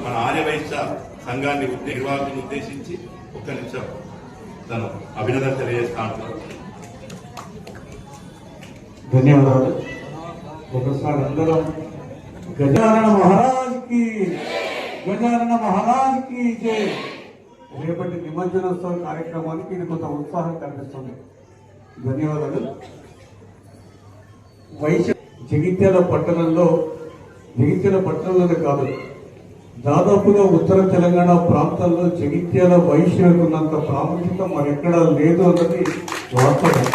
మన ఆర్యవైశ్య సంఘాన్ని నిర్వాహకులను ఉద్దేశించి ఒక్క నిమిషం తను అభినందన తెలియజేస్తా ఉంటారు. ధన్యవాదాలు. ఒకసారి అందరం గజానన మహారాజ్ కి, గజానన మహారాజ్ కి జై. రేపటి నిమజ్జనోత్సవ కార్యక్రమానికి ఇది కొంత ఉత్సాహం కనిపిస్తుంది. ధన్యవాదాలు. వైశ్య జగిత్యాల పట్టణంలోనే కాదు, దాదాపుగా ఉత్తర తెలంగాణ ప్రాంతాల్లో జగిత్యాల వైశ్యులకు ఉన్నంత ప్రాముఖ్యత మరెక్కడా లేదు అన్నది వాస్తవం.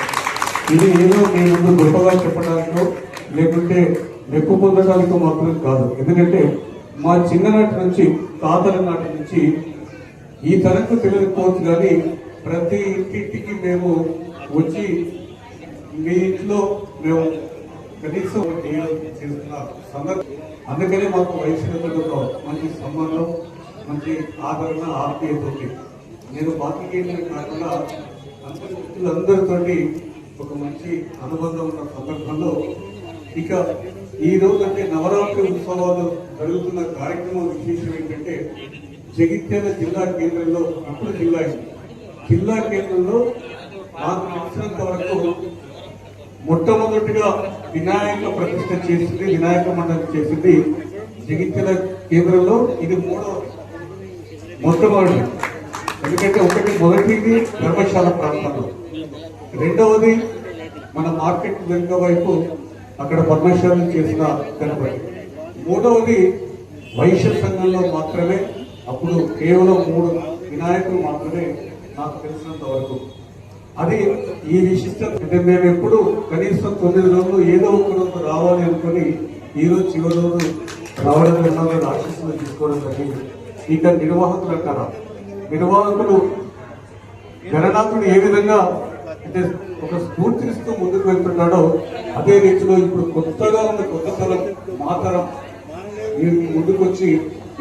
ఇది ఏదో మీ ముందు గొప్పగా చెప్పడానికో లేకుంటే మెప్పు పొందడానికో మాత్రం కాదు. ఎందుకంటే మా చిన్ననాటి నుంచి, తాతల నాటి నుంచి ఈ తరకు తెలియకపోవచ్చు కానీ ప్రతి ఇంటికి మేము వచ్చి మీ ఇంట్లో మేము కనీసం చేస్తున్న సందర్భం. అందుకనే మాకు వైశ్యులతో మంచి సంబంధం, మంచి ఆదరణ, ఆత్మీయత ఉంది. నేను పాత్రికేయులే కాకుండా అందరి వ్యక్తులందరితోటి ఒక మంచి అనుబంధం ఉన్న సందర్భంలో ఇక ఈ రోజు అంటే నవరాత్రి ఉత్సవాలు జరుగుతున్న కార్యక్రమం విశేషం ఏంటంటే జగిత్యాల జిల్లా కేంద్రంలో, ఇప్పుడు జిల్లా కేంద్రంలో నాకు తెలిసినంత వరకు మొట్టమొదటిగా వినాయక ప్రతిష్ఠ చేసింది, వినాయక మండలి చేసింది జగిత్యాల కేంద్రంలో. ఇది మొట్టమొదటి. ఎందుకంటే మొదటిది ధర్మశాల ప్రాంతంలో, రెండవది మన మార్కెట్ వెనుక వైపు అక్కడ పద్మశాలను చేసిన గణపతి, మూడవది వైశ్య సంఘంలో మాత్రమే. అప్పుడు కేవలం 3 వినాయకులు మాత్రమే నాకు తెలిసినంత వరకు. అది ఈ విశిష్టత. మేము ఎప్పుడు కనీసం 9 రోజులు ఏదో ఒక రోజు రావాలి అనుకుని ఈ రోజు చివరి రోజు రావడం వల్ల ఆశీస్సులు తీసుకోవడం జరిగింది. ఇక నిర్వాహకులు అంటారా, నిర్వాహకులు గణనాథుడు ఏ విధంగా అంటే ఒక స్ఫూర్తిస్తూ ముందుకు వెళ్తున్నాడో అదే రీతిలో ఇప్పుడు కొత్తగా ఉన్న కొత్త తరం మాతరం ముందుకొచ్చి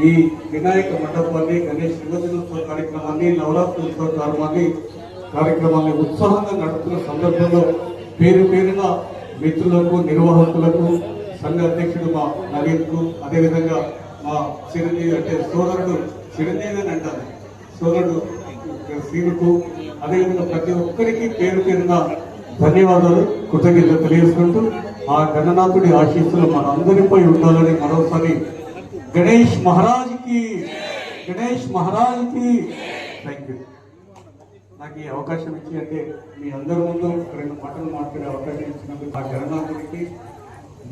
ఈ వినాయక మండపాన్ని, గణేష్ నిమజ్జనోత్సవ కార్యక్రమాన్ని, నవరాత్రి ఉత్సవ కార్యక్రమాన్ని ఉత్సాహంగా నడుపుతున్న సందర్భంలో పేరున మిత్రులకు, నిర్వాహకులకు, సంఘ అధ్యక్షుడు మా నవీన్కు, అదేవిధంగా మా చిరంజీవి అంటే సోదరుడు చిరంజీవి అని అంటారు, సోదరుడు శ్రీనుకు, అదేవిధంగా ప్రతి ఒక్కరికి పేరున ధన్యవాదాలు, కృతజ్ఞతలు తెలియజేసుకుంటూ ఆ గణనాథుడి ఆశీస్సులు మన అందరిపై ఉండాలని మరోసారి గణేష్ మహారాజ్ కి థ్యాంక్ యూ. నాకు ఈ అవకాశం ఇచ్చి అంటే మీ అందరి ముందు 2 మాటలు మాట్లాడే అవకాశం ఇచ్చినందుకు ఆ గణనాథుడికి,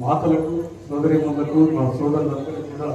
మాతలకు, సోదరిమణులకు, మా సోదరులందరికీ కూడా